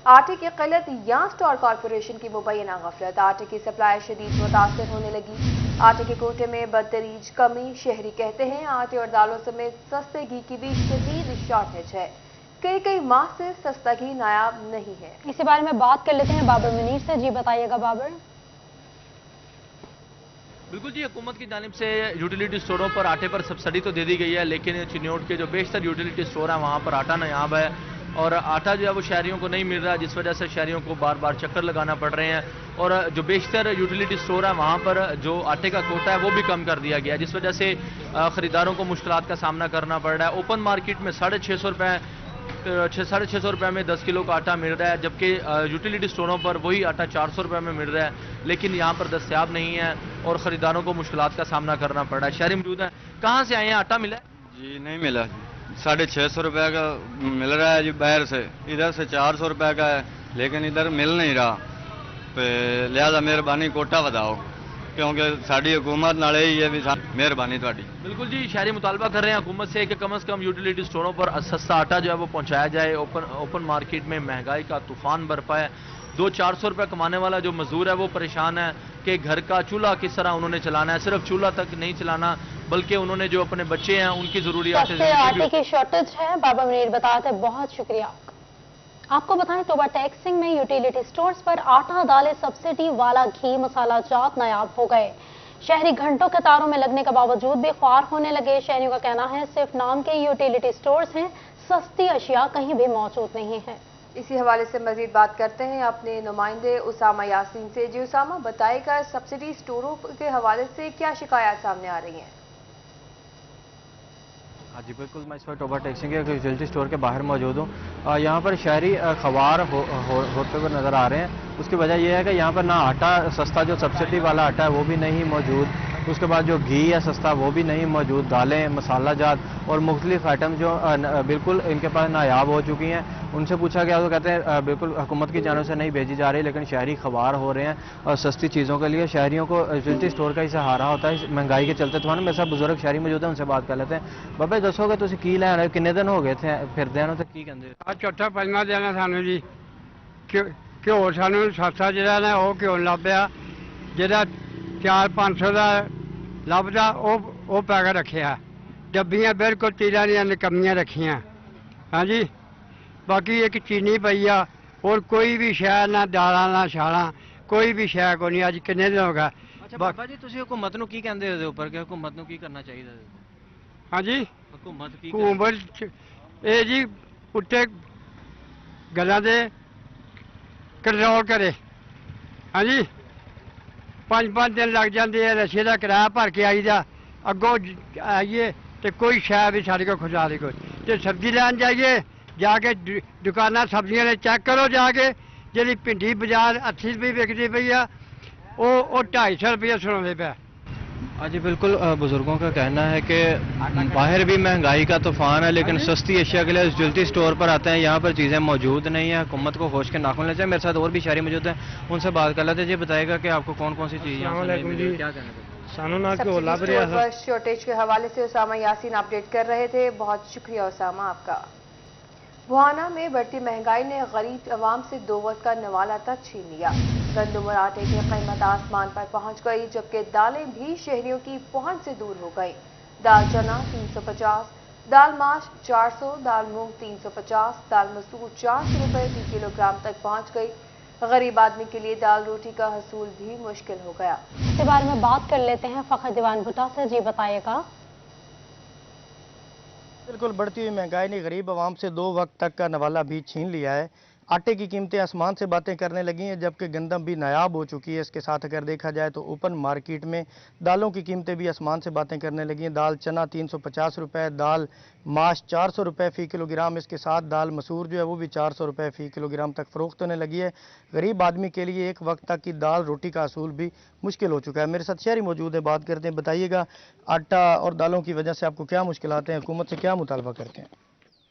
آٹے کی قلت یا اسٹور کارپوریشن کی مبینہ غفلت، آٹے کی سپلائی شدید متاثر ہونے لگی۔ آٹے کے کوٹے میں بدتریج کمی، شہری کہتے ہیں آٹے اور دالوں سمیت سستے گھی کی بھی شدید شارٹیج ہے۔ کئی ماہ سے سستا گھی نایاب نہیں ہے۔ اسی بارے میں بات کر لیتے ہیں بابر منیر سے۔ جی بتائیے گا بابر۔ بالکل جی، حکومت کی جانب سے یوٹیلیٹی سٹوروں پر آٹے پر سبسڈی تو دے دی گئی ہے، لیکن چنیوٹ کے جو بیشتر یوٹیلیٹی سٹور ہیں وہاں پر آٹا نایاب ہے، اور آٹا جو ہے وہ شہریوں کو نہیں مل رہا، جس وجہ سے شہریوں کو بار بار چکر لگانا پڑ رہے ہیں، اور جو بیشتر یوٹیلیٹی سٹور ہیں وہاں پر جو آٹے کا کوٹا ہے وہ بھی کم کر دیا گیا، جس وجہ سے خریداروں کو مشکلات کا سامنا کرنا پڑ رہا ہے۔ اوپن مارکیٹ میں 650 روپے میں 10 کلو کا آٹا مل رہا ہے، جبکہ یوٹیلیٹی سٹوروں پر وہی آٹا 400 روپے میں مل رہا ہے، لیکن یہاں پر دستیاب نہیں ہے اور خریداروں کو مشکلات کا سامنا کرنا پڑ رہا ہے۔ شہری موجود ہیں، کہاں سے آئے ہیں؟ آٹا ملا ہے؟ جی نہیں ملا، 650 روپے کا مل رہا ہے جی باہر سے، ادھر سے 400 روپے کا ہے، لیکن ادھر مل نہیں رہا، لہذا مہربانی کوٹا بتاؤ، کیونکہ ساری حکومت نال ہی ہے، مہربانی تھوڑی۔ بالکل جی، شہری مطالبہ کر رہے ہیں حکومت سے کہ کم از کم یوٹیلیٹی سٹوروں پر سستا آٹا جو ہے وہ پہنچایا جائے۔ اوپن مارکیٹ میں مہنگائی کا طوفان برپا ہے، 200-400 روپے کمانے والا جو مزدور ہے وہ پریشان ہے کہ گھر کا چولہا کس طرح انہوں نے چلانا ہے، صرف چولہا تک نہیں چلانا بلکہ انہوں نے جو اپنے بچے ہیں ان کی ضروریات آٹے کی شارٹیج ہے۔ بابا منیر بتاتے ہیں، بہت شکریہ۔ آپ کو بتائیں توبہ ٹیکسنگ میں یوٹیلیٹی سٹورز پر آٹا، دالیں، سبسڈی والا گھی، مسالہ جات نایاب ہو گئے۔ شہری گھنٹوں قطاروں میں لگنے کے باوجود بھی خوار ہونے لگے۔ شہریوں کا کہنا ہے صرف نام کے یوٹیلیٹی سٹورز ہیں، سستی اشیاء کہیں بھی موجود نہیں ہے۔ اسی حوالے سے مزید بات کرتے ہیں اپنے نمائندے اسامہ یاسین سے۔ جی اسامہ، بتائے گا سبسڈی سٹوروں کے حوالے سے کیا شکایات سامنے آ رہی ہیں؟ ہاں جی بالکل، میں اس وقت توبہ ٹیکسنگ کے یوٹیلیٹی سٹور کے باہر موجود ہوں۔ یہاں پر شہری خوار ہوتے ہوئے نظر آ رہے ہیں۔ اس کی وجہ یہ ہے کہ یہاں پر نہ آٹا سستا جو سبسڈی والا آٹا ہے وہ بھی نہیں موجود، اس کے بعد جو گھی ہے سستا وہ بھی نہیں موجود، دالیں، مسالہ جات اور مختلف آئٹم جو بالکل ان کے پاس نایاب ہو چکی ہیں۔ ان سے پوچھا گیا تو کہتے ہیں بالکل حکومت کی جانب سے نہیں بھیجی جا رہی، لیکن شہری خوار ہو رہے ہیں اور سستی چیزوں کے لیے شہریوں کو یوٹیلیٹی سٹور کا ہی سہارا ہوتا ہے مہنگائی کے چلتے۔ تو میرے ساتھ بزرگ شہری موجود ہیں، ان سے بات کر لیتے ہیں۔ بابا دسو گے تسی کی لین رہے، کنے دن ہو گئے تھے پھردے ہیں تو کی کہندے؟ چوتھا پنجواں دن ہے سانو جی، گھیو سانو سستا جہاں نا وہ گھیو لبیا، جہاں 400-500 کا لبدا وہ پیکٹ رکھیا، ڈبیاں بالکل تیرہ دیا نکمیاں رکھیاں۔ ہاں جی، باقی ایک چینی پی آ، اور کوئی بھی شہ نہ دالاں نہ شالاں، کوئی بھی شہ کو نہیں۔ اج کنے دن ہو گیا۔ اچھا بابا جی، تسی حکومت نو کی کہندے ہو اوپر کہ حکومت نو کی کرنا چاہیے؟ ہاں جی، حکومت کی حکومت یہ جی اتنے گلاں دے کنٹرول کرے۔ ہاں جی، 5 دن لگ جاندے ہیں، رشے کا کرایہ بھر کے آئی دا، اگوں آئیے تو کوئی شہ بھی سارے کو خدا دی کوئی، تو سبزی لین جائیے جا کے دکانہ سبزیاں نے چیک کرو جا کے، جی بھنڈی بازار 80 روپے وکتی پی آ، وہ 250 روپیہ سنا پیا۔ جی بالکل، بزرگوں کا کہنا ہے کہ باہر بھی مہنگائی کا طوفان ہے، لیکن سستی اشیاء کے لیے یوٹیلیٹی سٹور پر آتے ہیں، یہاں پر چیزیں موجود نہیں ہیں۔ حکومت کو ہوش کے ناخن لیتے ہیں۔ میرے ساتھ اور بھی شہری موجود ہیں، ان سے بات کر لیتے ہیں۔ جی بتائے گا کہ آپ کو کون کون سی چیز یہاں سے نہیں ملی، کیا کہنا سانو شارٹیج کے حوالے سے اسامہ یاسین اپڈیٹ کر رہے تھے۔ بہت شکریہ اسامہ آپ کا۔ بوہانا میں بڑھتی مہنگائی نے غریب عوام سے 2 وقت کا نوالا تک چھین لیا۔ گندم اور آٹے کی قیمت آسمان پر پہنچ گئی، جبکہ دالیں بھی شہریوں کی پہنچ سے دور ہو گئی۔ دال چنا 350، دال ماش 400، دال مونگ 350، دال مسور 400 روپے فی کلو گرام تک پہنچ گئی۔ غریب آدمی کے لیے دال روٹی کا حصول بھی مشکل ہو گیا۔ اس کے بارے میں بات کر لیتے ہیں فخر دیوان بھٹا سے۔ جی بتائیے گا۔ بالکل، بڑھتی ہوئی مہنگائی نے غریب عوام سے 2 وقت تک کا نوالا بھی چھین لیا ہے۔ آٹے کی قیمتیں آسمان سے باتیں کرنے لگی ہیں، جبکہ گندم بھی نایاب ہو چکی ہے۔ اس کے ساتھ اگر دیکھا جائے تو اوپن مارکیٹ میں دالوں کی قیمتیں بھی آسمان سے باتیں کرنے لگی ہیں۔ دال چنا 350 روپے، دال ماش 400 روپے فی کلو گرام، اس کے ساتھ دال مسور جو ہے وہ بھی 400 روپے فی کلو گرام تک فروخت ہونے لگی ہے۔ غریب آدمی کے لیے 1 وقت تک کی دال روٹی کا حصول بھی مشکل ہو چکا ہے۔ میرے ساتھ شہری موجود ہے، بات کرتے ہیں۔ بتائیے گا آٹا اور دالوں کی وجہ سے آپ کو کیا مشکلات ہیں، حکومت سے کیا مطالبہ کرتے ہیں؟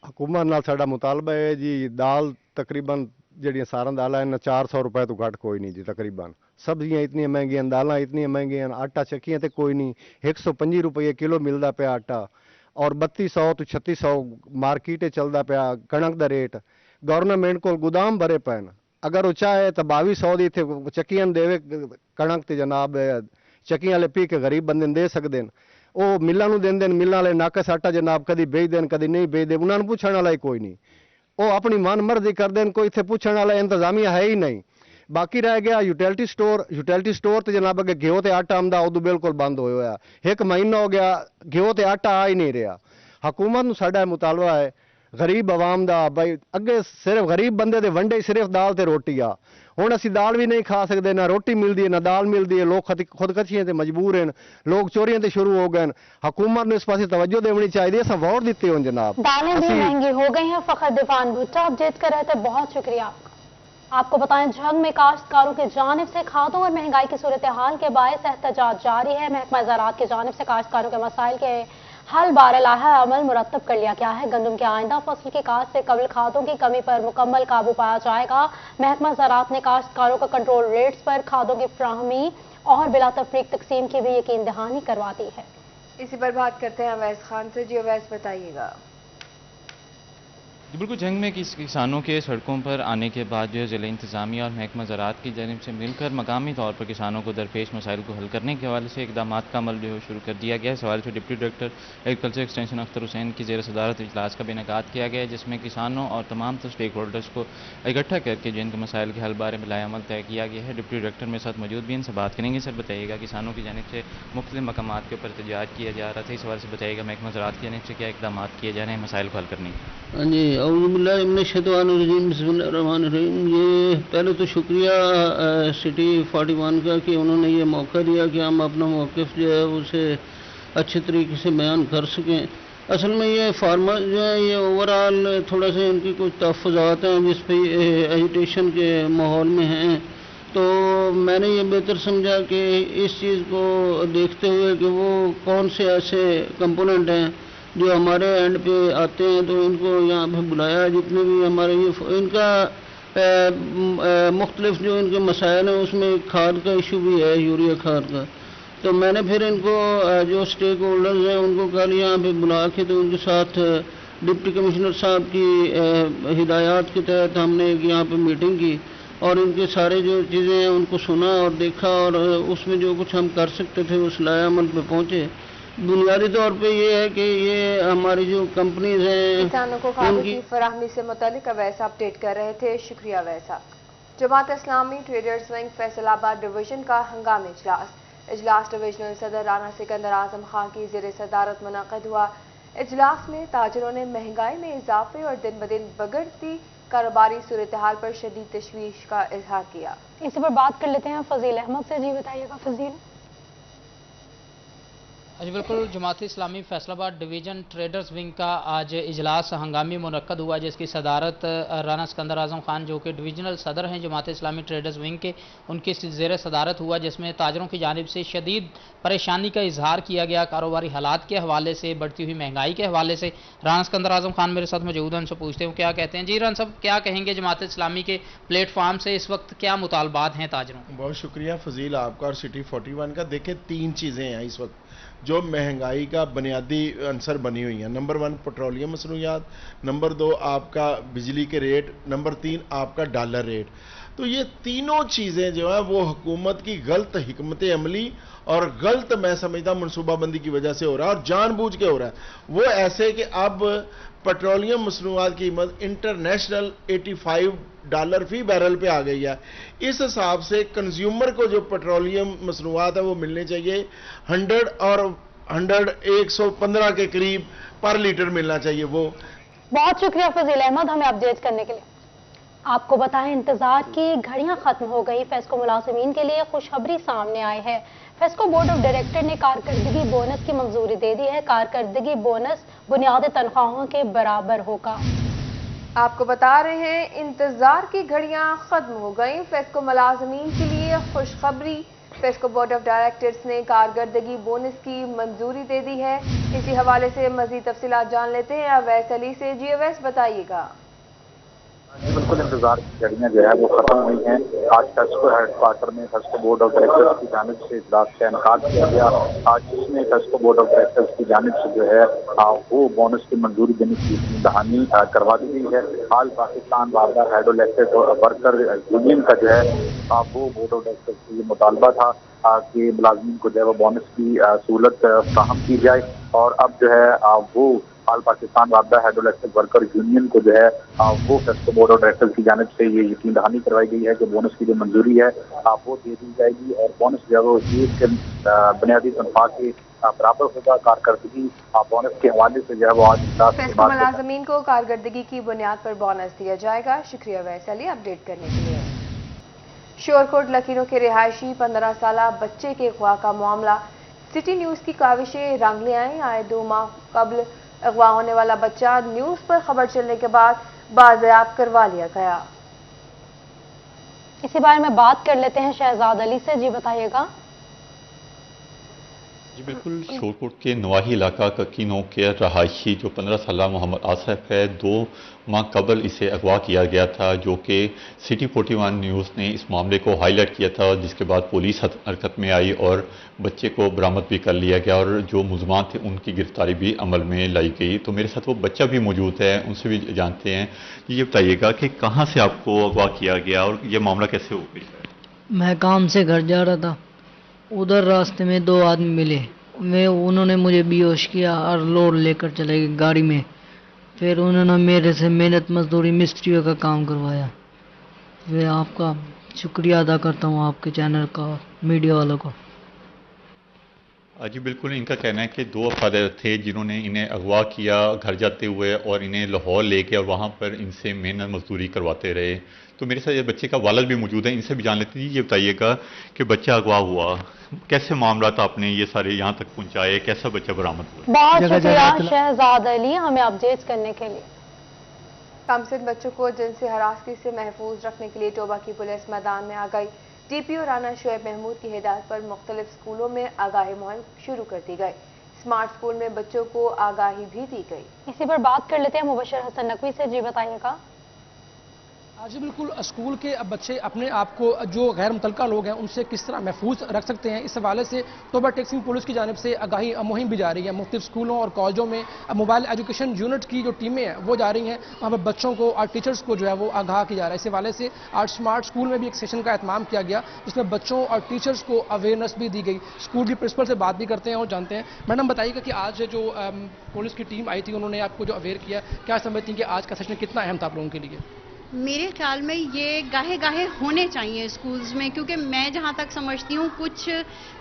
حکومت نال ساڈا مطالبہ ہے جی، دال تقریباً جہاں سارا دال ہے 400 روپے تو گھٹ کوئی نہیں جی، تقریباً سبزیاں اتنی مہنگیاں، دالاں اتنی مہنگیاں، آٹا چکیاں تے کوئی نہیں، 125 روپے کلو ملتا پیا آٹا، اور 3200 تو 3600 مارکیٹ چلتا پیا کنک دا ریٹ۔ गवर्नमेंट को गोदाम भरे पैन अगर वो चाहे तो 2200 दी थे चक्कियां देवे कणक ते जनाब चक्कियां वाले पी के गरीब बंदे दे सकते हैं वो मिलों ਨੂੰ ਦਿੰਦੇ ਨੇ मिलों वाले नाकस आटा जनाब कभी बेच देन कभी नहीं बेच दे उन्होंने पूछने वाला ही कोई नहीं वो अपनी मन मर्जी कर देन कोई इतने पूछने वाला इंतजामिया है ही नहीं। बाकी रह गया यूटिलिटी स्टोर तो जनाब अगे घ्यो ते आटा आंदा उदू बिल्कुल बंद होया 1 महीना हो गया घ्यो ते आटा आ ही नहीं रहा। हुकूमत नूं साडा मुतालबा है गरीब आवाम दा भाई अगे सिर्फ गरीब बंदे दे वंडे सिर्फ दाल ते रोटी आ हुण असीं दाल भी नहीं खा सकते ना रोटी मिलती है ना दाल मिलती है लोग खुदकशियां ते मजबूर हैं लोग चोरियां ते शुरू हो गए। हुकूमत ने इस पासे तवज्जो देनी चाहिए असां वोट दिते होन जनाब। दालें भी महंगी हो गई हैं। फखर दीवान भुट्टो अपडेट कर रहे थे, बहुत शुक्रिया आपको। बताएं झंग में काश्तकारों की जानिब से खादों और महंगाई की सूरत हाल के बायस एहतजाज जारी है। महकमा ज़राअत की जानिब से काश्तकारों के मसाइल के हल बारलाहा अमल मुरतब कर लिया गया है। गंदम के आइंदा फसल की काश्त से कबल खादों की कमी पर मुकम्मल काबू पाया जाएगा। महकमा ज़राअत ने काश्तकारों को कंट्रोल रेट्स पर खादों की फ्राहमी और बिला तफरीक तकसीम की भी यकीन दहानी करवा दी है। इसी पर बात करते हैं अवैस खान से। जी अवैस बताइएगा। बिल्कुल झंग में किसानों के सड़कों पर आने के बाद जो है ज़िला इंतज़ामिया और महकमा ज़राअत की जानिब से मिलकर मकामी तौर पर किसानों को दरपेश मसाइल को हल करने के हवाले से इकदाम का अमल जो है शुरू कर दिया गया है। इस हवाले से deputy director agriculture extension Akhtar Hussain की ज़ेर सदारत इजलास का भी इनेकाद किया गया है जिसमें किसानों और तमाम स्टेक होल्डर्स को इकट्ठा करके जो इनके मसाइल के हल बारे में लाएअमल तय किया गया है। डिप्टी डायरेक्टर मेरे साथ मौजूद भी इनसे बात करेंगे। सर बताइएगा किसानों की जानिब से मुख्तलिफ मकामात के ऊपर एहतजाज किया जा रहा था, इस हवाले से बताइएगा महकमा ज़राअत की जानिब से क्या इकदाम किए जा रहे हैं मसाइल को हल करने के। हाँ जी शैतानुर्रजीम बिस्मिल्लाहिर्रहमानिर्रहीम। ये पहले तो शुक्रिया सिटी 41 का कि उन्होंने ये मौका दिया कि हम अपना मौक़िफ़ जो है उसे अच्छे तरीके से बयान कर सकें। असल में ये फार्मर जो है ये ओवरऑल थोड़ा सा इनकी कुछ तहफ़्फ़ुज़ात हैं जिस पे एजिटेशन के माहौल में हैं, तो मैंने ये बेहतर समझा कि इस चीज़ को देखते हुए कि वो कौन से ऐसे कंपोनेंट हैं जो हमारे एंड पे आते हैं तो इनको यहाँ पे बुलाया। जितने भी हमारे ये इनका मुख्तलिफ जो इनके मसाइल हैं उसमें खाद का इशू भी है, यूरिया खाद का। तो मैंने फिर इनको जो स्टेक होल्डर्स हैं उनको कल यहाँ पे बुला के तो उनके साथ डिप्टी कमिश्नर साहब की हिदायत के तहत हमने एक यहाँ पे मीटिंग की और इनके सारे जो चीज़ें हैं उनको सुना और देखा और उसमें जो कुछ हम कर सकते थे उस लाए अमल पे पहुँचे। बुनियादी तौर पे ये है कि ये हमारी जो कंपनीज हैं किसानों को खादों की फराहमी से मुतालिक अवैस अपडेट कर रहे थे। शुक्रिया अवैसा। Jamaat Islami traders wing Faisalabad division का हंगामी इजलास डिविजनल सदर राना सिकंदर आजम खान की ज़ेर सदारत मुनक़िद हुआ। इजलास में ताजरों ने महंगाई में इजाफे और दिन ब दिन बिगड़ती कारोबारी सूरत हाल पर शदीद तशवीश का इजहार किया। इसी पर बात कर लेते हैं फजील अहमद से। जी बताइएगा फजील। जी बिल्कुल, Jamaat Islami Faisalabad division traders wing का आज इजलास हंगामी मुनक्कद हुआ जिसकी सदारत राना सिकंदर आजम खान जो कि डिवीजनल सदर हैं जमात इस्लामी ट्रेडर्स विंग के, उनकी ज़ेर सदारत हुआ जिसमें ताजरों की जानिब से शदीद परेशानी का इजहार किया गया कारोबारी हालात के हवाले से, बढ़ती हुई महंगाई के हवाले से। राना सिकंदर आजम खान मेरे साथ मौजूद हैं, उनसे पूछते हैं क्या कहते हैं। जी राना साहब, क्या कहेंगे जमात इस्लामी के प्लेटफार्म से इस वक्त क्या मुतालबात हैं ताजरों? बहुत शुक्रिया फजील आपका और सिटी 41 का। देखिए 3 चीज़ें हैं इस वक्त जो महंगाई का बुनियादी अंसर बनी हुई है। नंबर 1 पेट्रोलियम मसनूयात, नंबर 2 आपका बिजली के रेट, नंबर 3 आपका डॉलर रेट। तो ये तीनों चीज़ें जो है वो हुकूमत की गलत हिकमत अमली और गलत मैं समझता मनसूबाबंदी की वजह से हो रहा है और जानबूझ के हो रहा है। वो ऐसे कि अब पेट्रोलियम मसनूआत की कीमत इंटरनेशनल $85 फी बैरल पे आ गई है। इस हिसाब से कंज्यूमर को जो पेट्रोलियम मसनूआत है वो मिलने चाहिए 100 और 115 के करीब पर लीटर मिलना चाहिए। वो बहुत शुक्रिया फजील अहमद हमें अपडेट करने के लिए। आपको बताएं इंतजार की घड़ियां खत्म हो गई। फेस्को मुलाजिमीन के लिए खुशखबरी सामने आई है। फेस्को बोर्ड ऑफ डायरेक्टर ने कारकर्दगी बोनस की मंजूरी दे दी है। कारकर्दगी बोनस बुनियादी तनख्वाहों के बराबर होगा। आपको बता रहे हैं इंतजार की घड़ियां खत्म हो गई। फेस्को मुलाजिमीन के लिए खुशखबरी। फेस्को बोर्ड ऑफ डायरेक्टर्स ने कारकर्दगी बोनस की मंजूरी दे दी है। इसी हवाले से मजीद तफसीलात जान लेते हैं अवैस अली से। जी अवैस बताइएगा। बिल्कुल इंतजार की घड़ियां जो है वो खत्म हुई हैं। आज टेस्को हेडक्वार्टर में टेस्को बोर्ड ऑफ डायरेक्टर्स की जानिब से इजलास का इनकाद किया गया। आज जिसमें टेस्को बोर्ड ऑफ डायरेक्टर्स की जानिब से जो है वो बोनस की मंजूरी देने की दहानी करवा दी गई है। हाल पाकिस्तान वारदा हेड इलेक्टेड वर्कर यूनियन का जो है वो बोर्ड ऑफ डायरेक्टर्स से ये मुतालबा था कि मुलाजमीन को जो है वो बोनस की सहूलत फराहम की जाए, और अब जो है वो हाल पाकिस्तान वारदा हेड इलेक्टेड वर्कर यूनियन को जो है वो टेस्को बोर्ड ऑफ डायरेक्टर्स की जानिब से ये यकीन दहानी करवाई गई है कि बोनस की जो मंजूरी है वो दे दी जाएगी, और बोनस जो है वो एक बुनियादी तनख्वाह के बराबर होगा। कारकर्दगी बोनस के हवाले से जो है वो आज फेस्को मुलाजमीन को कारकर्दगी की बुनियाद पर बोनस दिया जाएगा। शुक्रिया वैशाली अपडेट करने के लिए। शोरकोट लखीरों के रिहायशी 15 साला बच्चे के अगवा का मामला। सिटी न्यूज की काविशें रंग ले आए। आए 2 माह कबल अगवा होने वाला बच्चा न्यूज पर खबर चलने के बाद बाज़याब करवा लिया गया। इसी बारे में बात कर लेते हैं शहजाद अली से। जी बताइएगा। जी बिल्कुल, शोरकोट के नवाही इलाका ककीनों के रहायशी जो 15 साला मोहम्मद आसिफ है, 2 माह कबल इसे अगवा किया गया था, जो कि सिटी 41 न्यूज़ ने इस मामले को हाईलाइट किया था, जिसके बाद पुलिस हरकत में आई और बच्चे को बरामद भी कर लिया गया और जो मुलज़मान थे उनकी गिरफ्तारी भी अमल में लाई गई। तो मेरे साथ वो बच्चा भी मौजूद है, उनसे भी जानते हैं। ये बताइएगा कि कहाँ से आपको अगवा किया गया और ये मामला कैसे हो गया? मैं काम से घर जा रहा था, उधर रास्ते में 2 आदमी मिले। उन्होंने मुझे बेहोश किया और लोड लेकर चले गए गाड़ी में। फिर उन्होंने मेरे से मेहनत मजदूरी मिस्त्रियों का काम करवाया। मैं आपका शुक्रिया अदा करता हूँ, आपके चैनल का, मीडिया वालों को। जी बिल्कुल, इनका कहना है कि 2 अफराद थे जिन्होंने इन्हें अगवा किया घर जाते हुए और इन्हें लाहौर ले गए और वहाँ पर इनसे मेहनत मजदूरी करवाते रहे। तो मेरे साथ ये बच्चे का वालिद भी मौजूद है, इनसे भी जान लेते हैं। ये बताइएगा कि बच्चा अगवा हुआ, कैसे मामला था, आपने ये सारे यहाँ तक पहुँचाए, कैसा बच्चा बरामद हुआ? बहुत शुक्रिया शहजाद अली हमें अपडेट करने के लिए। कमसिन बच्चों को जिनसी हरासगी से महफूज रखने के लिए टोबा की पुलिस मैदान में आ गई। DPO राना शुएब महमूद की हिदायत पर मुख्तलिफ स्कूलों में आगाही मुहिम शुरू कर दी गई। स्मार्ट स्कूल में बच्चों को आगाही भी दी गई। इसी पर बात कर लेते हैं मुबशर हसन नकवी से। जी बताइएगा। जी बिल्कुल, स्कूल के बच्चे अपने आप को जो गैर मुतल्लिका लोग हैं उनसे किस तरह महफूज रख सकते हैं, इस हवाले से टोबा टेक्सिंग पुलिस की जानिब से आगाही मुहिम भी जा रही है। मुख्तलिफ स्कूलों और कॉलेजों में मोबाइल एजुकेशन यूनिट की जो टीमें हैं वो जा रही हैं, वहाँ पर बच्चों को और टीचर्स को जो है वो आगाह किया जा रहा है। इस हवाले से आज स्मार्ट स्कूल में भी एक सेशन का एहतमाम किया गया, जिसमें बच्चों और टीचर्स को अवेयरनेस भी दी गई। स्कूल की प्रिंसिपल से बात भी करते हैं और जानते हैं। मैडम बताइएगा कि आज जो पुलिस की टीम आई थी उन्होंने आपको जो अवेयर किया, क्या समझती हैं कि आज का सेशन कितना अहम था आप लोगों के लिए? मेरे ख्याल में ये गाहे गाहे होने चाहिए स्कूल्स में, क्योंकि मैं जहाँ तक समझती हूँ कुछ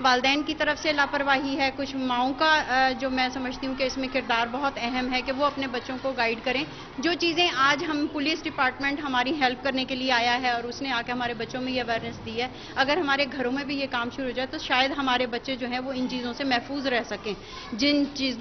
वालिदैन की तरफ से लापरवाही है, कुछ माओं का जो मैं समझती हूँ कि इसमें किरदार बहुत अहम है कि वो अपने बच्चों को गाइड करें। जो चीज़ें आज हम पुलिस डिपार्टमेंट हमारी हेल्प करने के लिए आया है और उसने आके हमारे बच्चों में ये अवेयरनेस दी है, अगर हमारे घरों में भी ये काम शुरू हो जाए तो शायद हमारे बच्चे जो हैं वो इन चीज़ों से महफूज रह सकें।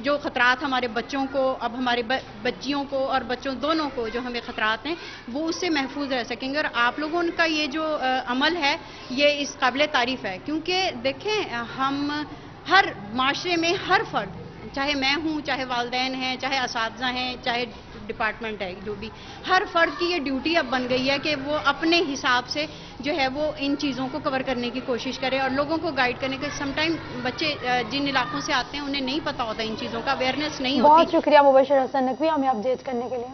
जो ख़तरात हमारे बच्चों को, अब हमारे बच्चियों को और बच्चों दोनों को जो हमें ख़तरात हैं वो से महफूज रह सकेंगे। और आप लोगों का ये जो अमल है ये इस काबिल तारीफ है, क्योंकि देखें हम हर माशरे में हर फर्द, चाहे मैं हूँ, चाहे वालिदैन हैं, चाहे असातिज़ा हैं, चाहे डिपार्टमेंट है, जो भी हर फर्द की ये ड्यूटी अब बन गई है कि वो अपने हिसाब से जो है वो इन चीज़ों को कवर करने की कोशिश करे और लोगों को गाइड करने के। समटाइम बच्चे जिन इलाकों से आते हैं उन्हें नहीं पता होता इन चीज़ों का, अवेयरनेस नहीं होती। बहुत शुक्रिया मुबशर हसन नकवी हमें अपडेट करने के लिए।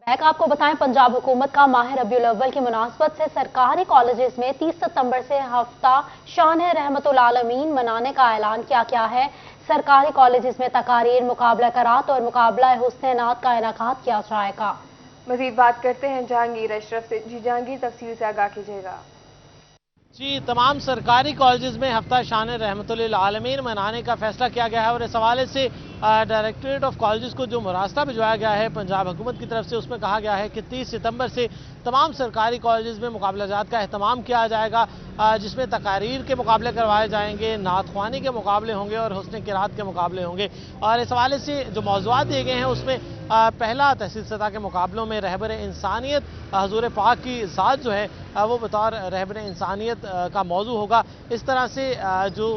आपको बताएं, पंजाब हुकूमत का माह रबीउल अव्वल की मुनासबत से सरकारी कॉलेजेस में 30 सितंबर से हफ्ता शान रहमतुल आलमीन मनाने का ऐलान किया गया है। सरकारी कॉलेजेस में तकारीर, मुकाबला करात और मुकाबला हुस्न-ए-नात का इनेकाद किया जाएगा। मजीद बात करते हैं जहांगीर अशरफ से। जी जहांगीर, तफसील से आगाह कीजिएगा। जी, तमाम सरकारी कॉलेजेस में हफ्ता शान रहमतुल आलमीन मनाने का फैसला किया गया है और इस हवाले से डायरेक्टरेट ऑफ कॉलेजेस को जो मुरास्ता भिजवाया गया है पंजाब हुकूमत की तरफ से, उसमें कहा गया है कि 30 सितंबर से तमाम सरकारी कॉलेजेस में मुकाबलाजात का अहतमाम किया जाएगा, जिसमें तकारीर के मुकाबले करवाए जाएंगे, नात ख्वानी के मुकाबले होंगे और हुस्न किरात के मुकाबले होंगे। और इस हवाले से जो मौज़ूआत दिए गए हैं उसमें पहला तहसील सतह के मुकाबलों में रहबर इंसानियत हजूर पाक की ज़ात जो है वो बतौर रहबर इंसानियत का मौजू होगा। इस तरह से जो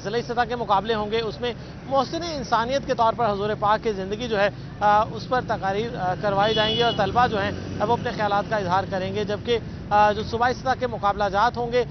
ज़िला सतह के मुकाबले होंगे उसमें मोहसिन इंसानियत हदीयत के तौर पर हुजूर पाक की ज़िंदगी जो है उस पर तकारीर करवाई जाएंगी और तलबा जो हैं वो अपने ख्यालात का इजहार करेंगे, जबकि जो सूबाई सतह के मुकाबला जात होंगे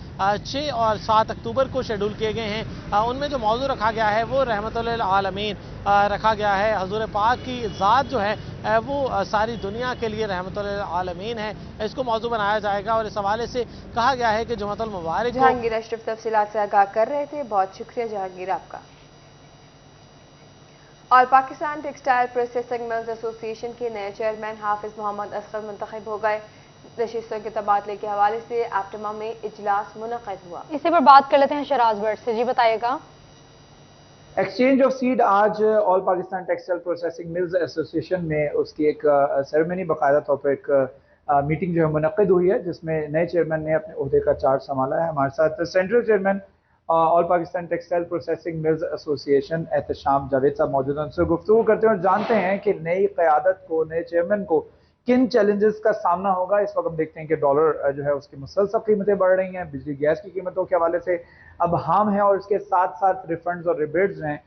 6 और 7 अक्टूबर को शेड्यूल किए गए हैं, उनमें जो मौजू रखा गया है वो रहमतुल लिल आलमीन रखा गया है। हुजूर पाक की ज़ात जो है वो सारी दुनिया के लिए रहमतुल लिल आलमीन है, इसको मौजू बनाया जाएगा और इस हवाले से कहा गया है कि जुमअतुल मुबारक। जहांगीर अशरफ तफसीलात से आगाह कर रहे थे, बहुत शुक्रिया जहांगीर आपका। और Pakistan textile processing mills association के नए चेयरमैन हाफिज मोहम्मद असगर मुंतखब हो गए। नशिस्तों के तबादले के हवाले से एप्टमा में इजलास मुनक़िद हुआ। इसी पर बात कर लेते हैं शराज भट्ट से। जी बताइएगा। एक्सचेंज ऑफ सीड आज all Pakistan textile processing mills association में उसकी एक सेरेमनी बाकायदा तौर पर एक मीटिंग जो है मुनक़िद हुई है, जिसमें नए चेयरमैन ने अपने ओहदे का चार्ज संभाला है। हमारे साथ central chairman all Pakistan textile processing mills association Ehtesham Javed साहब मौजूद हैं। उनसे गुफ्तगू करते हैं और जानते हैं कि नई क़यादत को, नए चेयरमैन को किन चैलेंजेस का सामना होगा। इस वक्त हम देखते हैं कि डॉलर जो है उसकी मुसलसल कीमतें बढ़ रही हैं, बिजली गैस की कीमतों के हवाले से अब हाम है और इसके साथ साथ रिफंड्स और रिबेट्स हैं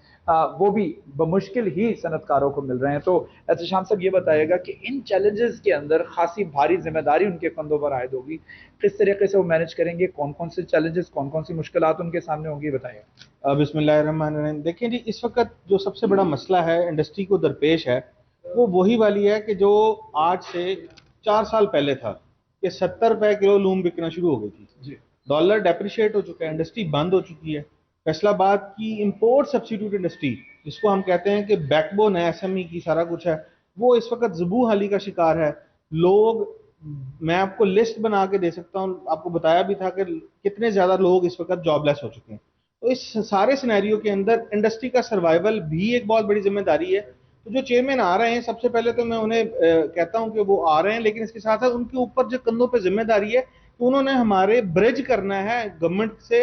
वो भी बमुश्किल ही सनतकारों को मिल रहे हैं। तो एहतशाम साहब ये बताइएगा कि इन चैलेंजेस के अंदर खासी भारी जिम्मेदारी उनके कंधों पर आयद होगी, किस तरीके से वो मैनेज करेंगे, कौन कौन से चैलेंजेस, कौन कौन सी मुश्किलात उनके सामने होंगी, बताइए। बिस्मिल्लाहिर्रहमानिर्रहीम। देखिए जी, इस वक्त जो सबसे बड़ा मसला है इंडस्ट्री को दरपेश है वो वही वाली है कि जो आज से 4 साल पहले था कि 70 रुपए किलो लूम बिकना शुरू हो गई थी। डॉलर डेप्रिशिएट हो चुका है, इंडस्ट्री बंद हो चुकी है। फैसलाबाद की इंपोर्ट सब्सिट्यूट इंडस्ट्री, जिसको हम कहते हैं कि बैकबोन है एसएमई की, सारा कुछ है, वो इस वक्त ज़बू हाली का शिकार है। लोग, मैं आपको लिस्ट बना के दे सकता हूँ, आपको बताया भी था कि कितने ज़्यादा लोग इस वक्त जॉबलेस हो चुके हैं। तो इस सारे सिनेरियो के अंदर इंडस्ट्री का सर्वाइवल भी एक बहुत बड़ी जिम्मेदारी है। तो जो चेयरमैन आ रहे हैं, सबसे पहले तो मैं उन्हें कहता हूं कि वो आ रहे हैं, लेकिन इसके साथ साथ उनके ऊपर जो कंधों पे जिम्मेदारी है तो उन्होंने हमारे ब्रिज करना है गवर्नमेंट से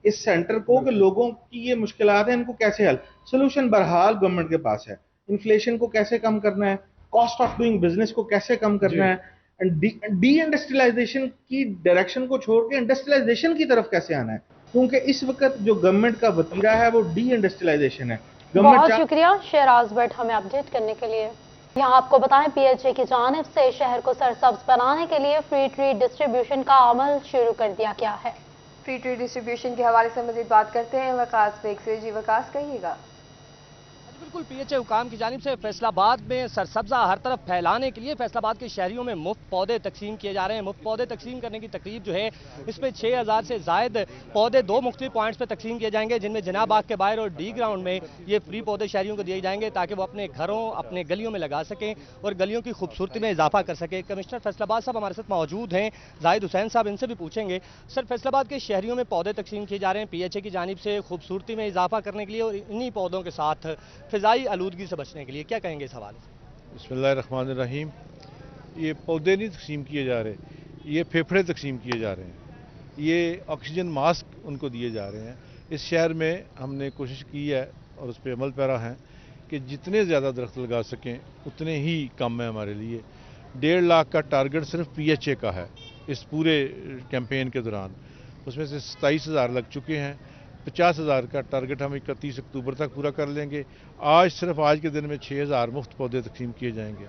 इस सेंटर को कि लोगों की ये मुश्किलात हैं, इनको कैसे हल, सोल्यूशन बहरहाल गवर्नमेंट के पास है। इन्फ्लेशन को कैसे कम करना है, कॉस्ट ऑफ डूइंग बिजनेस को कैसे कम करना है, डी इंडस्ट्रियलाइजेशन की डायरेक्शन को छोड़ के इंडस्ट्रियलाइजेशन की तरफ कैसे आना है, क्योंकि इस वक्त जो गवर्नमेंट का वतीरा है वो डी इंडस्ट्रियलाइजेशन है। बहुत शुक्रिया शहराज भट्ट हमें अपडेट करने के लिए। यहाँ आपको बताएं, पीएचए की जानिब से शहर को सरसब्ज बनाने के लिए फ्री ट्री डिस्ट्रीब्यूशन का अमल शुरू कर दिया गया है। फ्री ट्री डिस्ट्रीब्यूशन के हवाले से मजीद बात करते हैं वकास बेग से। जी वकास, कहिएगा। बिल्कुल, पीएचए हुकाम की जानिब से फैसलाबाद में सरसब्जा हर तरफ फैलाने के लिए फैसलाबाद के शहरियों में मुफ्त पौधे तकसीम किए जा रहे हैं। मुफ्त पौधे तकसीम करने की तकरीब जो है, इसमें 6000 से जायद पौधे 2 मुख्तलिफ पॉइंट्स पर तकसीम किए जाएंगे, जिनमें जनाब बाग के बाहर और डी ग्राउंड में ये फ्री पौधे शहरियों को दिए जाएंगे ताकि वो अपने घरों, अपने गलियों में लगा सकें और गलियों की खूबसूरती में इजाफा कर सकें। कमिश्नर फैसलाबाद साहब हमारे साथ मौजूद हैं, जाहिद हुसैन साहब, इनसे भी पूछेंगे। सर, फैसलाबाद के शहरियों में पौधे तकसीम किए जा रहे हैं पीएचए की जानिब से खूबसूरती में इजाफा करने के लिए और इन्हीं पौधों के साथ फिजाई आलूदगी से बचने के लिए, क्या कहेंगे इस हवाले से? बिस्मिल्लाहिर्रहमानिर्रहीम। ये पौधे नहीं तकसीम किए जा रहे, ये फेफड़े तकसीम किए जा रहे हैं, ये ऑक्सीजन मास्क उनको दिए जा रहे हैं। इस शहर में हमने कोशिश की है और उस पर अमल पैरा है कि जितने ज़्यादा दरख्त लगा सकें उतने ही कम है हमारे लिए। 1.5 लाख का टारगेट सिर्फ पीएचए का है इस पूरे कैंपेन के दौरान, उसमें से 27,000 लग चुके हैं। 50,000 का टारगेट हम 31 अक्टूबर तक पूरा कर लेंगे। सिर्फ आज के दिन में 6,000 मुफ्त पौधे तकसीम किए जाएंगे।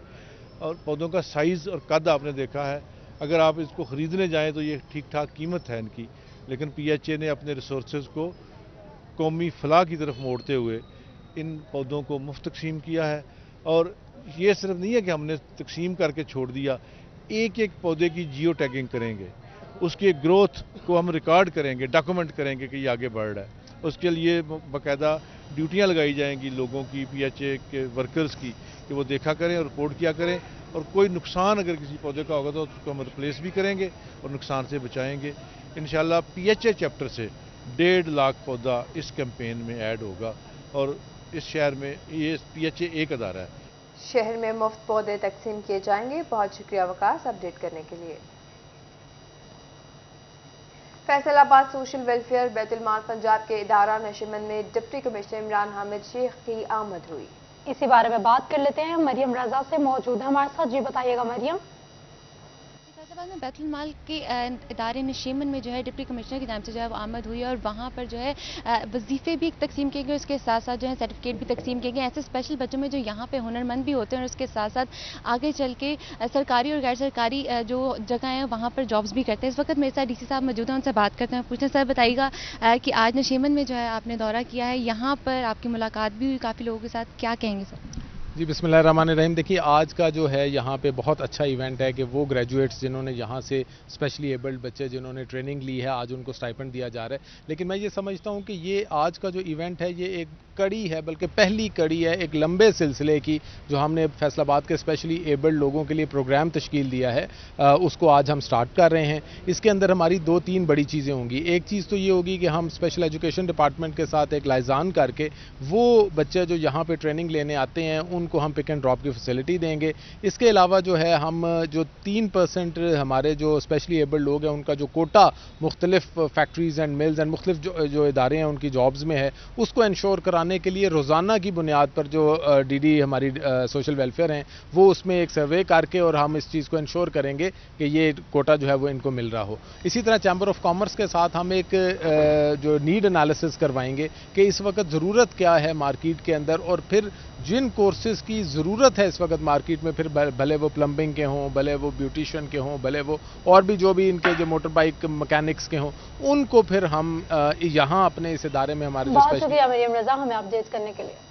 और पौधों का साइज़ और कद आपने देखा है, अगर आप इसको ख़रीदने जाएं तो ये ठीक ठाक कीमत है इनकी, लेकिन पीएचए ने अपने रिसोर्सेज को कौमी फलाह की तरफ मोड़ते हुए इन पौधों को मुफ्त तकसीम किया है। और ये सिर्फ नहीं है कि हमने तकसीम करके छोड़ दिया, एक एक पौधे की जियो टैगिंग करेंगे, उसके ग्रोथ को हम रिकॉर्ड करेंगे, डॉक्यूमेंट करेंगे कि ये आगे बढ़ रहा है। उसके लिए बाकायदा ड्यूटियां लगाई जाएंगी लोगों की, पीएचए के वर्कर्स की, कि वो देखा करें और रिपोर्ट किया करें, और कोई नुकसान अगर किसी पौधे का होगा तो उसको हम रिप्लेस भी करेंगे और नुकसान से बचाएंगे। इंशाल्लाह पीएचए चैप्टर से 1.5 लाख पौधा इस कैंपेन में ऐड होगा और इस शहर में ये पीएचए एक अदारा है। शहर में मुफ्त पौधे तकसीम किए जाएंगे। बहुत शुक्रिया वकास अपडेट करने के लिए। फैसलाबाद सोशल वेलफेयर बैतुल-माल पंजाब के इदारा नशमन में डिप्टी कमिश्नर इमरान हामिद शेख की आमद हुई। इसी बारे में बात कर लेते हैं, मरियम रजा से मौजूद है हमारे साथ। जी बताइएगा मरियम। बाद में बैतुल माल के इदारे नशीमन में जो है डिप्टी कमिश्नर की जानिब से जो है वो आमद हुई और वहाँ पर जो है वजीफ़े भी तकसीम किए गए, उसके साथ साथ जो है सर्टिफिकेट भी तकसीम किए गए ऐसे स्पेशल बच्चों में जो यहाँ पे हुनरमंद भी होते हैं और उसके साथ साथ आगे चल के सरकारी और गैर सरकारी जो जगह हैं वहाँ पर जॉब्स भी करते हैं। इस वक्त मेरे साथ DC साहब मौजूद हैं, उनसे बात करते हैं। पूछते हैं सर, बताइएगा कि आज नशीमन में जो है आपने दौरा किया है, यहाँ पर आपकी मुलाकात भी हुई काफ़ी लोगों के साथ, क्या कहेंगे सर? जी बिस्मिल्लाहिर्रहमानिर्रहीम। देखिए आज का जो है यहाँ पे बहुत अच्छा इवेंट है कि वो ग्रेजुएट्स जिन्होंने यहाँ से स्पेशली एबल्ड बच्चे जिन्होंने ट्रेनिंग ली है आज उनको स्टाइपेंड दिया जा रहा है। लेकिन मैं ये समझता हूँ कि ये आज का जो इवेंट है ये एक कड़ी है, बल्कि पहली कड़ी है एक लंबे सिलसिले की जो हमने फैसलाबाद के स्पेशली एबल्ड लोगों के लिए प्रोग्राम तश्कील दिया है, उसको आज हम स्टार्ट कर रहे हैं। इसके अंदर हमारी 2-3 बड़ी चीज़ें होंगी। एक चीज़ तो ये होगी कि हम स्पेशल एजुकेशन डिपार्टमेंट के साथ एक लाइजान करके वो बच्चे जो यहाँ पे ट्रेनिंग लेने आते हैं उनको हम पिक एंड ड्रॉप की फैसिलिटी देंगे। इसके अलावा जो है हम जो 3% हमारे जो स्पेशली एबल्ड लोग हैं उनका जो कोटा मुख्तलिफ फैक्ट्रीज एंड मिल्स एंड मुख्तलिफ जो इदारे हैं उनकी जॉब्स में है उसको इंश्योर कराने के लिए रोज़ाना की बुनियाद पर जो DD हमारी सोशल वेलफेयर हैं वो उसमें एक सर्वे करके और हम इस चीज़ को इंश्योर करेंगे कि ये कोटा जो है वो इनको मिल रहा हो। इसी तरह चैम्बर ऑफ कॉमर्स के साथ हम एक जो नीड एनालिसिस करवाएंगे कि इस वक्त ज़रूरत क्या है मार्केट के अंदर और फिर जिन कोर्सेज की ज़रूरत है इस वक्त मार्केट में, फिर भले वो प्लम्बिंग के हों, भले वो ब्यूटिशियन के हों, भले वो और भी जो भी इनके जो मोटर बाइक मैकेनिक्स के हों, उनको फिर हम यहाँ अपने इस इदारे में हमारे बहुत शुक्रिया मरियम रज़ा हमें अपडेट करने के लिए।